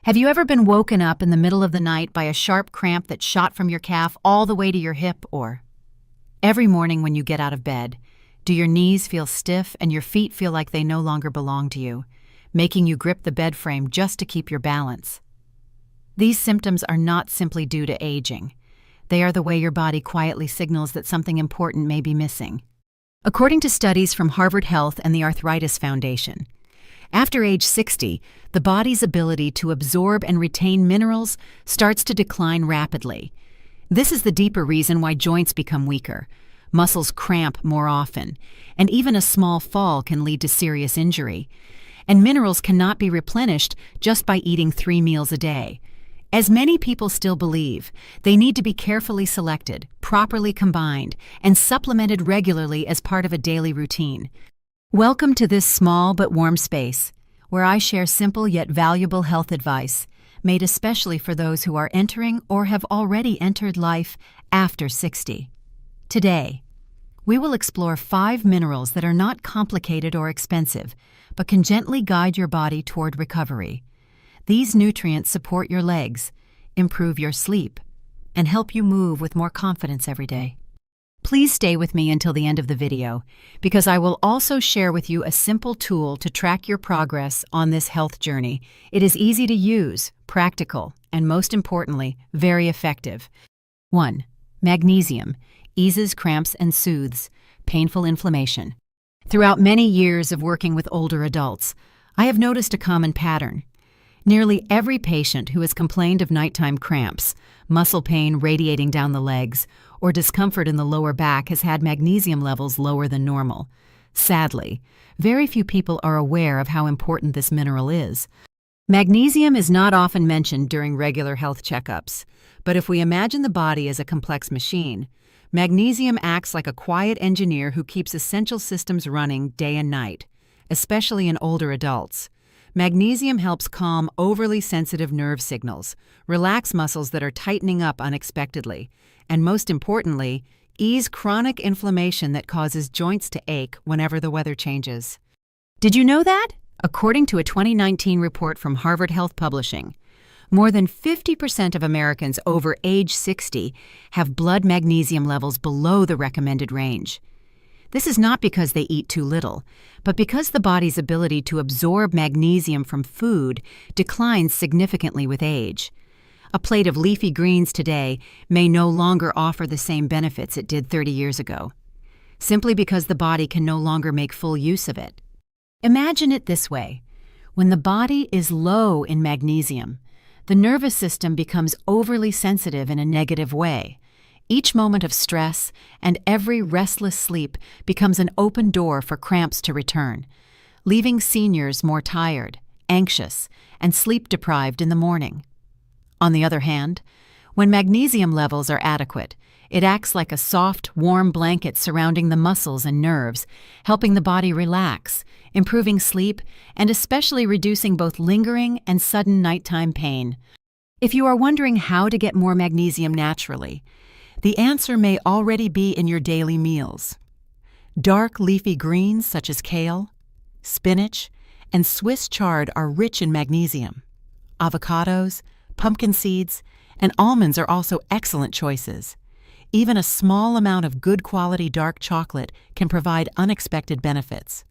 Have you ever been woken up in the middle of the night by a sharp cramp that shot from your calf all the way to your hip? Or every morning when you get out of bed, do your knees feel stiff and your feet feel like they no longer belong to you, making you grip the bed frame just to keep your balance? These symptoms are not simply due to aging. They are the way your body quietly signals that something important may be missing. According to studies from Harvard Health and the Arthritis Foundation, after age 60, the body's ability to absorb and retain minerals starts to decline rapidly. This is the deeper reason why joints become weaker, muscles cramp more often, and even a small fall can lead to serious injury. And minerals cannot be replenished just by eating 3 meals a day. As many people still believe, they need to be carefully selected, properly combined, and supplemented regularly as part of a daily routine. Welcome to this small but warm space, where I share simple yet valuable health advice, made especially for those who are entering or have already entered life after 60. Today, we will explore 5 minerals that are not complicated or expensive, but can gently guide your body toward recovery. These nutrients support your legs, improve your sleep, and help you move with more confidence every day. Please stay with me until the end of the video, because I will also share with you a simple tool to track your progress on this health journey. It is easy to use, practical, and most importantly, very effective. 1. Magnesium eases cramps and soothes painful inflammation. Throughout many years of working with older adults, I have noticed a common pattern. Nearly every patient who has complained of nighttime cramps, muscle pain radiating down the legs, or discomfort in the lower back has had magnesium levels lower than normal. Sadly, very few people are aware of how important this mineral is. Magnesium is not often mentioned during regular health checkups, but if we imagine the body as a complex machine, magnesium acts like a quiet engineer who keeps essential systems running day and night, especially in older adults. Magnesium helps calm overly sensitive nerve signals, relax muscles that are tightening up unexpectedly, and most importantly, ease chronic inflammation that causes joints to ache whenever the weather changes. Did you know that? According to a 2019 report from Harvard Health Publishing, more than 50% of Americans over age 60 have blood magnesium levels below the recommended range. This is not because they eat too little, but because the body's ability to absorb magnesium from food declines significantly with age. A plate of leafy greens today may no longer offer the same benefits it did 30 years ago, simply because the body can no longer make full use of it. Imagine it this way. When the body is low in magnesium, the nervous system becomes overly sensitive in a negative way. Each moment of stress and every restless sleep becomes an open door for cramps to return, leaving seniors more tired, anxious, and sleep-deprived in the morning. On the other hand, when magnesium levels are adequate, it acts like a soft, warm blanket surrounding the muscles and nerves, helping the body relax, improving sleep, and especially reducing both lingering and sudden nighttime pain. If you are wondering how to get more magnesium naturally, the answer may already be in your daily meals. Dark leafy greens such as kale, spinach, and Swiss chard are rich in magnesium. Avocados, pumpkin seeds, and almonds are also excellent choices. Even a small amount of good quality dark chocolate can provide unexpected benefits.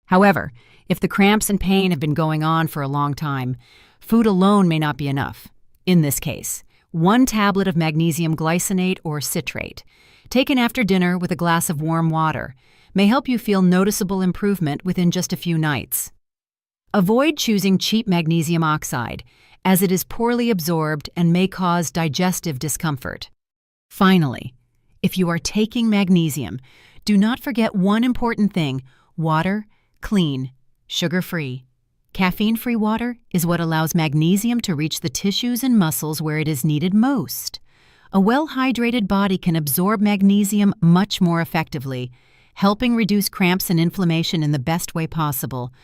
However, if the cramps and pain have been going on for a long time, food alone may not be enough. In this case, 1 tablet of magnesium glycinate or citrate, taken after dinner with a glass of warm water, may help you feel noticeable improvement within just a few nights. Avoid choosing cheap magnesium oxide, as it is poorly absorbed and may cause digestive discomfort. Finally, if you are taking magnesium, do not forget one important thing: water, clean, sugar-free. Caffeine-free water is what allows magnesium to reach the tissues and muscles where it is needed most. A well-hydrated body can absorb magnesium much more effectively, helping reduce cramps and inflammation in the best way possible.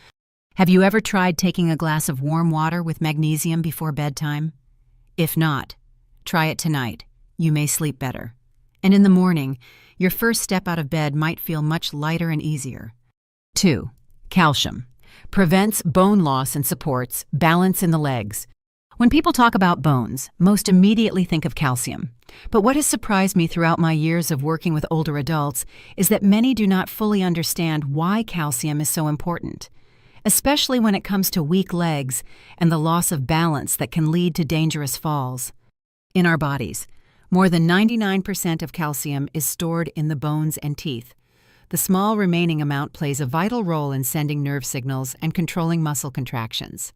Have you ever tried taking a glass of warm water with magnesium before bedtime? If not, try it tonight. You may sleep better. And in the morning, your first step out of bed might feel much lighter and easier. 2. Calcium. Prevents bone loss and supports balance in the legs. When people talk about bones, most immediately think of calcium. But what has surprised me throughout my years of working with older adults is that many do not fully understand why calcium is so important, especially when it comes to weak legs and the loss of balance that can lead to dangerous falls. In our bodies, more than 99% of calcium is stored in the bones and teeth. The small remaining amount plays a vital role in sending nerve signals and controlling muscle contractions.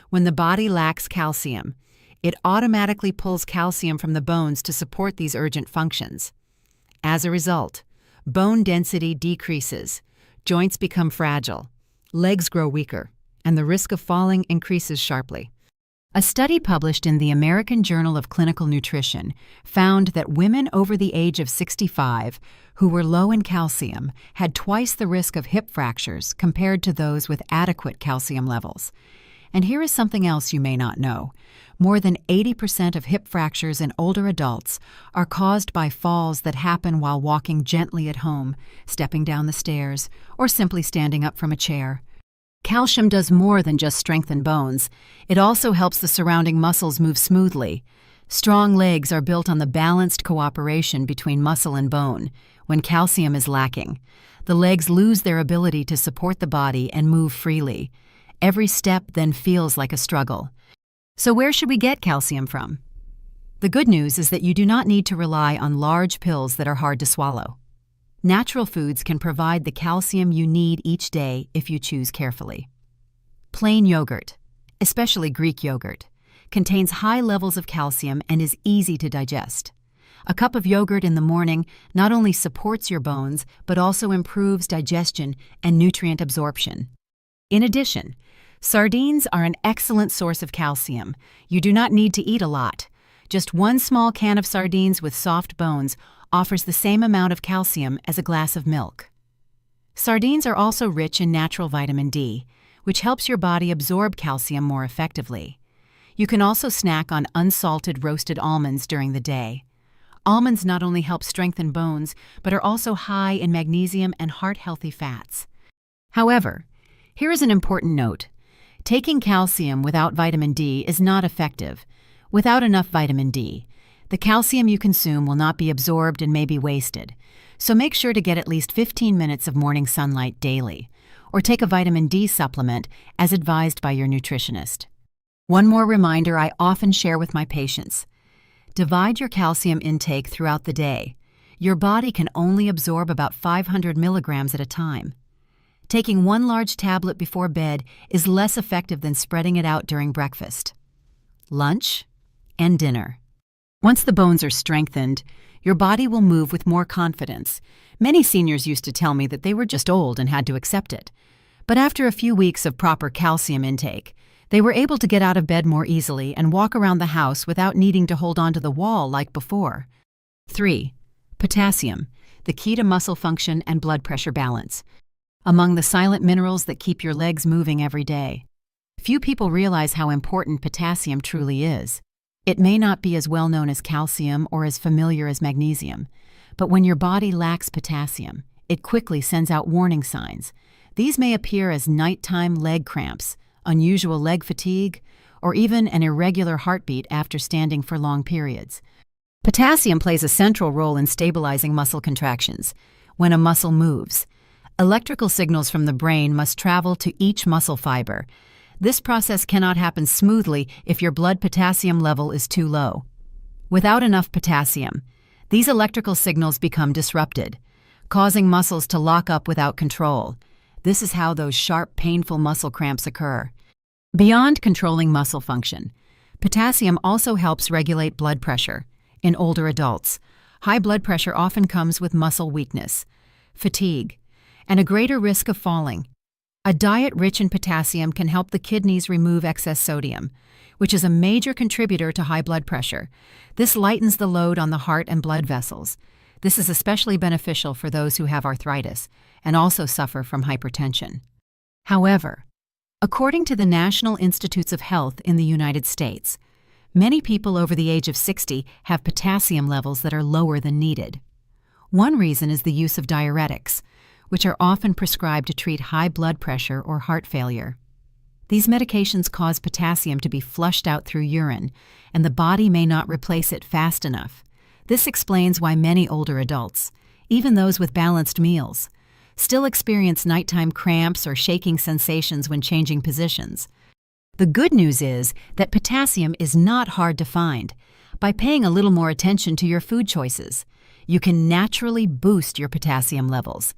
When the body lacks calcium, it automatically pulls calcium from the bones to support these urgent functions. As a result, bone density decreases, joints become fragile, legs grow weaker, and the risk of falling increases sharply. A study published in the American Journal of Clinical Nutrition found that women over the age of 65 who were low in calcium had twice the risk of hip fractures compared to those with adequate calcium levels. And here is something else you may not know. More than 80% of hip fractures in older adults are caused by falls that happen while walking gently at home, stepping down the stairs, or simply standing up from a chair. Calcium does more than just strengthen bones. It also helps the surrounding muscles move smoothly. Strong legs are built on the balanced cooperation between muscle and bone. When calcium is lacking, the legs lose their ability to support the body and move freely. Every step then feels like a struggle. So where should we get calcium from? The good news is that you do not need to rely on large pills that are hard to swallow. Natural foods can provide the calcium you need each day if you choose carefully. Plain yogurt, especially Greek yogurt, contains high levels of calcium and is easy to digest. A cup of yogurt in the morning not only supports your bones, but also improves digestion and nutrient absorption. In addition, sardines are an excellent source of calcium. You do not need to eat a lot. Just one small can of sardines with soft bones offers the same amount of calcium as a glass of milk. Sardines are also rich in natural vitamin D, which helps your body absorb calcium more effectively. You can also snack on unsalted roasted almonds during the day. Almonds not only help strengthen bones, but are also high in magnesium and heart-healthy fats. However, here is an important note. Taking calcium without vitamin D is not effective. Without enough vitamin D, the calcium you consume will not be absorbed and may be wasted. So make sure to get at least 15 minutes of morning sunlight daily, or take a vitamin D supplement as advised by your nutritionist. One more reminder I often share with my patients. Divide your calcium intake throughout the day. Your body can only absorb about 500 milligrams at a time. Taking one large tablet before bed is less effective than spreading it out during breakfast, lunch, and dinner. Once the bones are strengthened, your body will move with more confidence. Many seniors used to tell me that they were just old and had to accept it. But after a few weeks of proper calcium intake, they were able to get out of bed more easily and walk around the house without needing to hold onto the wall like before. 3. Potassium, the key to muscle function and blood pressure balance. Among the silent minerals that keep your legs moving every day. Few people realize how important potassium truly is. It may not be as well known as calcium or as familiar as magnesium, but when your body lacks potassium, it quickly sends out warning signs. These may appear as nighttime leg cramps, unusual leg fatigue, or even an irregular heartbeat after standing for long periods. Potassium plays a central role in stabilizing muscle contractions. When a muscle moves, electrical signals from the brain must travel to each muscle fiber. This process cannot happen smoothly if your blood potassium level is too low. Without enough potassium, these electrical signals become disrupted, causing muscles to lock up without control. This is how those sharp, painful muscle cramps occur. Beyond controlling muscle function, potassium also helps regulate blood pressure. In older adults, high blood pressure often comes with muscle weakness, fatigue, and a greater risk of falling. A diet rich in potassium can help the kidneys remove excess sodium, which is a major contributor to high blood pressure. This lightens the load on the heart and blood vessels. This is especially beneficial for those who have arthritis and also suffer from hypertension. However, according to the National Institutes of Health in the United States, many people over the age of 60 have potassium levels that are lower than needed. One reason is the use of diuretics, which are often prescribed to treat high blood pressure or heart failure. These medications cause potassium to be flushed out through urine, and the body may not replace it fast enough. This explains why many older adults, even those with balanced meals, still experience nighttime cramps or shaking sensations when changing positions. The good news is that potassium is not hard to find. By paying a little more attention to your food choices, you can naturally boost your potassium levels.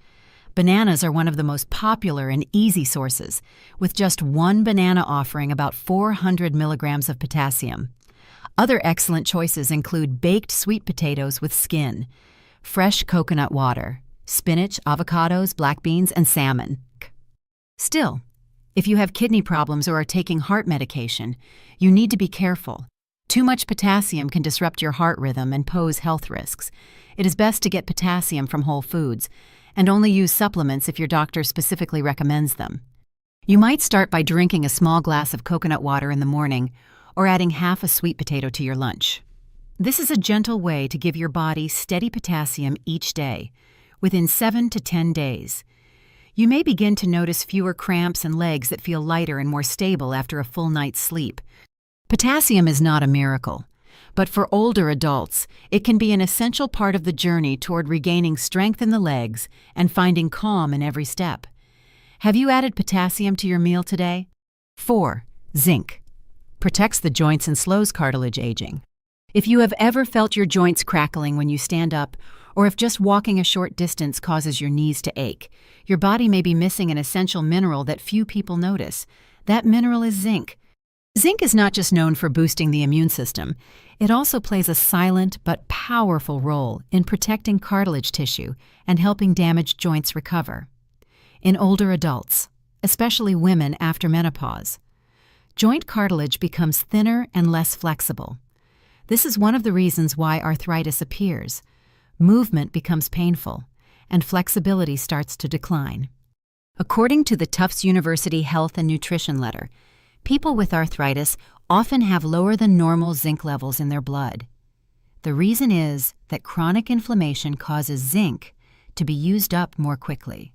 Bananas are one of the most popular and easy sources, with just one banana offering about 400 milligrams of potassium. Other excellent choices include baked sweet potatoes with skin, fresh coconut water, spinach, avocados, black beans, and salmon. Still, if you have kidney problems or are taking heart medication, you need to be careful. Too much potassium can disrupt your heart rhythm and pose health risks. It is best to get potassium from whole foods, and only use supplements if your doctor specifically recommends them. You might start by drinking a small glass of coconut water in the morning or adding half a sweet potato to your lunch. This is a gentle way to give your body steady potassium each day, within 7 to 10 days. You may begin to notice fewer cramps and legs that feel lighter and more stable after a full night's sleep. Potassium is not a miracle, but for older adults, it can be an essential part of the journey toward regaining strength in the legs and finding calm in every step. Have you added potassium to your meal today? 4. Zinc. Protects the joints and slows cartilage aging. If you have ever felt your joints crackling when you stand up, or if just walking a short distance causes your knees to ache, your body may be missing an essential mineral that few people notice. That mineral is zinc. Zinc is not just known for boosting the immune system, it also plays a silent but powerful role in protecting cartilage tissue and helping damaged joints recover. In older adults, especially women after menopause, joint cartilage becomes thinner and less flexible. This is one of the reasons why arthritis appears. Movement becomes painful, and flexibility starts to decline. According to the Tufts University Health and Nutrition Letter, people with arthritis often have lower than normal zinc levels in their blood. The reason is that chronic inflammation causes zinc to be used up more quickly,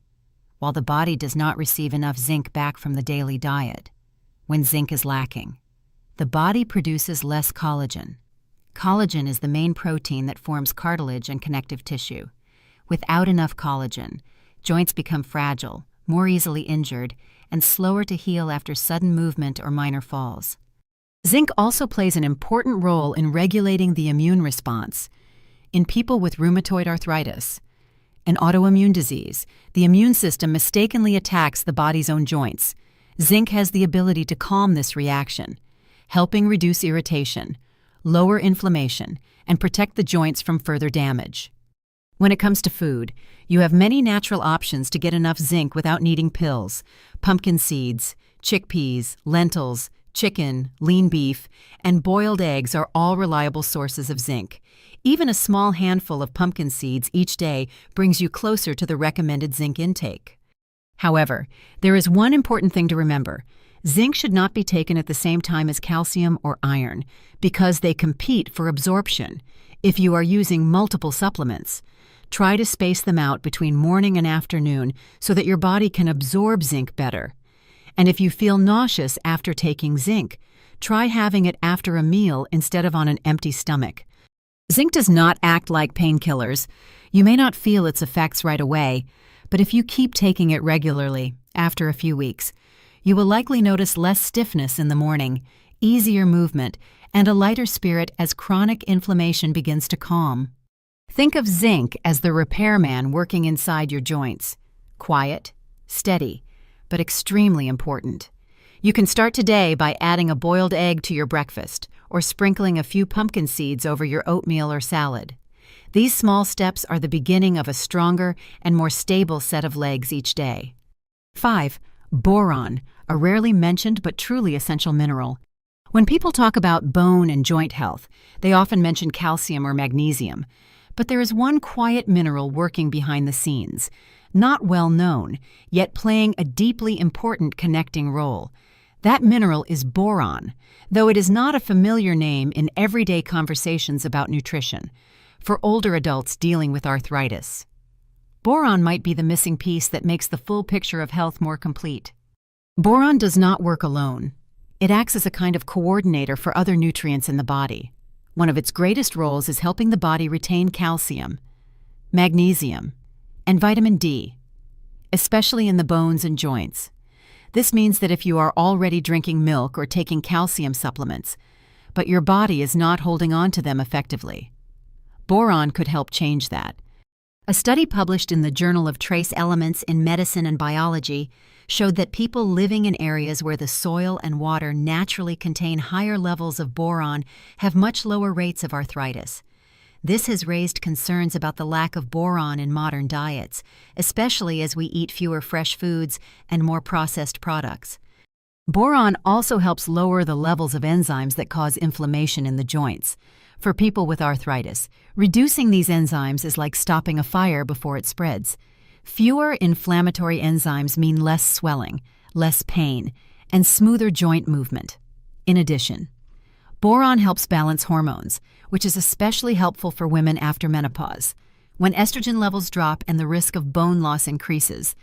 while the body does not receive enough zinc back from the daily diet. When zinc is lacking, the body produces less collagen. Collagen is the main protein that forms cartilage and connective tissue. Without enough collagen, joints become fragile, more easily injured, and slower to heal after sudden movement or minor falls. Zinc also plays an important role in regulating the immune response. In people with rheumatoid arthritis, an autoimmune disease, the immune system mistakenly attacks the body's own joints. Zinc has the ability to calm this reaction, helping reduce irritation, lower inflammation, and protect the joints from further damage. When it comes to food, you have many natural options to get enough zinc without needing pills. Pumpkin seeds, chickpeas, lentils, chicken, lean beef, and boiled eggs are all reliable sources of zinc. Even a small handful of pumpkin seeds each day brings you closer to the recommended zinc intake. However, there is one important thing to remember. Zinc should not be taken at the same time as calcium or iron because they compete for absorption. If you are using multiple supplements, try to space them out between morning and afternoon so that your body can absorb zinc better. And if you feel nauseous after taking zinc, try having it after a meal instead of on an empty stomach. Zinc does not act like painkillers. You may not feel its effects right away, but if you keep taking it regularly, after a few weeks, you will likely notice less stiffness in the morning, easier movement, and a lighter spirit as chronic inflammation begins to calm. Think of zinc as the repairman working inside your joints. Quiet, steady, but extremely important. You can start today by adding a boiled egg to your breakfast or sprinkling a few pumpkin seeds over your oatmeal or salad. These small steps are the beginning of a stronger and more stable set of legs each day. 5. Boron, a rarely mentioned but truly essential mineral. When people talk about bone and joint health, they often mention calcium or magnesium. But there is one quiet mineral working behind the scenes, not well known, yet playing a deeply important connecting role. That mineral is boron, though it is not a familiar name in everyday conversations about nutrition for older adults dealing with arthritis. Boron might be the missing piece that makes the full picture of health more complete. Boron does not work alone. It acts as a kind of coordinator for other nutrients in the body. One of its greatest roles is helping the body retain calcium, magnesium, and vitamin D, especially in the bones and joints. This means that if you are already drinking milk or taking calcium supplements, but your body is not holding on to them effectively, boron could help change that. A study published in the Journal of Trace Elements in Medicine and Biology showed that people living in areas where the soil and water naturally contain higher levels of boron have much lower rates of arthritis. This has raised concerns about the lack of boron in modern diets, especially as we eat fewer fresh foods and more processed products. Boron also helps lower the levels of enzymes that cause inflammation in the joints. For people with arthritis, reducing these enzymes is like stopping a fire before it spreads. Fewer inflammatory enzymes mean less swelling, less pain, and smoother joint movement. In addition, boron helps balance hormones, which is especially helpful for women after menopause, when estrogen levels drop and the risk of bone loss increases.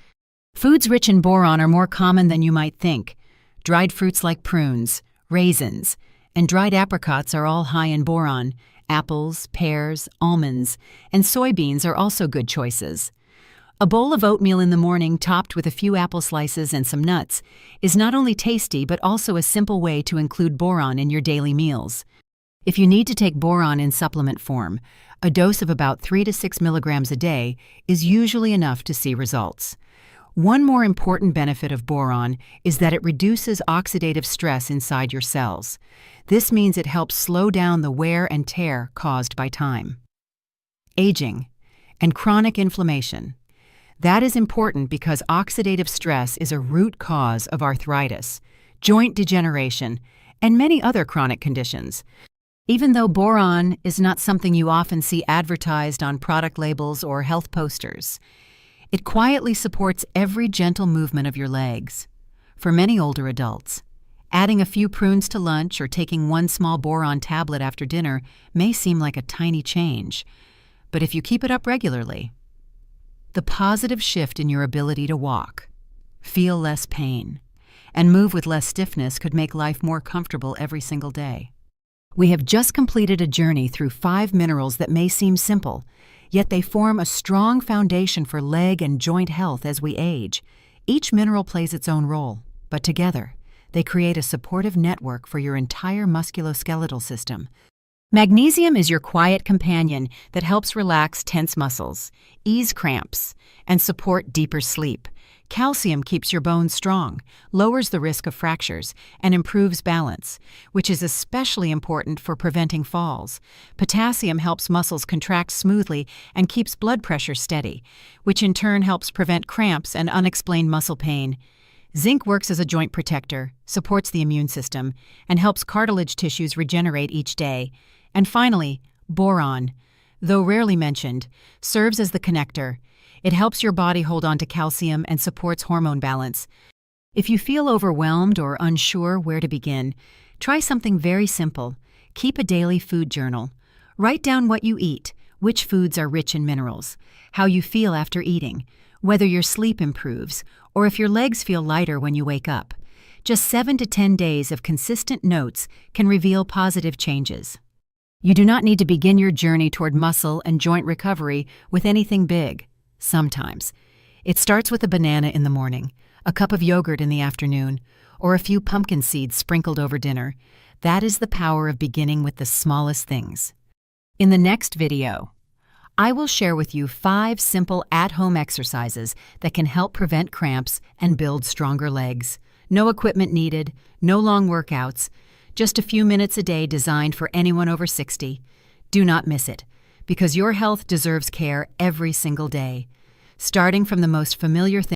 Foods rich in boron are more common than you might think. Dried fruits like prunes, raisins, and dried apricots are all high in boron. Apples, pears, almonds, and soybeans are also good choices. A bowl of oatmeal in the morning topped with a few apple slices and some nuts is not only tasty but also a simple way to include boron in your daily meals. If you need to take boron in supplement form, a dose of about 3 to 6 milligrams a day is usually enough to see results. One more important benefit of boron is that it reduces oxidative stress inside your cells. This means it helps slow down the wear and tear caused by time, aging, and chronic inflammation. That is important because oxidative stress is a root cause of arthritis, joint degeneration, and many other chronic conditions. Even though boron is not something you often see advertised on product labels or health posters, it quietly supports every gentle movement of your legs. For many older adults, adding a few prunes to lunch or taking one small boron tablet after dinner may seem like a tiny change, but if you keep it up regularly, the positive shift in your ability to walk, feel less pain, and move with less stiffness could make life more comfortable every single day. We have just completed a journey through 5 minerals that may seem simple, yet they form a strong foundation for leg and joint health as we age. Each mineral plays its own role, but together, they create a supportive network for your entire musculoskeletal system. Magnesium is your quiet companion that helps relax tense muscles, ease cramps, and support deeper sleep. Calcium keeps your bones strong, lowers the risk of fractures, and improves balance, which is especially important for preventing falls. Potassium helps muscles contract smoothly and keeps blood pressure steady, which in turn helps prevent cramps and unexplained muscle pain. Zinc works as a joint protector, supports the immune system, and helps cartilage tissues regenerate each day. And finally, boron, though rarely mentioned, serves as the connector. It helps your body hold on to calcium and supports hormone balance. If you feel overwhelmed or unsure where to begin, try something very simple. Keep a daily food journal. Write down what you eat, which foods are rich in minerals, how you feel after eating, whether your sleep improves, or if your legs feel lighter when you wake up. Just 7 to 10 days of consistent notes can reveal positive changes. You do not need to begin your journey toward muscle and joint recovery with anything big. Sometimes, it starts with a banana in the morning, a cup of yogurt in the afternoon, or a few pumpkin seeds sprinkled over dinner. That is the power of beginning with the smallest things. In the next video, I will share with you 5 simple at-home exercises that can help prevent cramps and build stronger legs. No equipment needed, no long workouts, just a few minutes a day designed for anyone over 60. Do not miss it, because your health deserves care every single day. Starting from the most familiar thing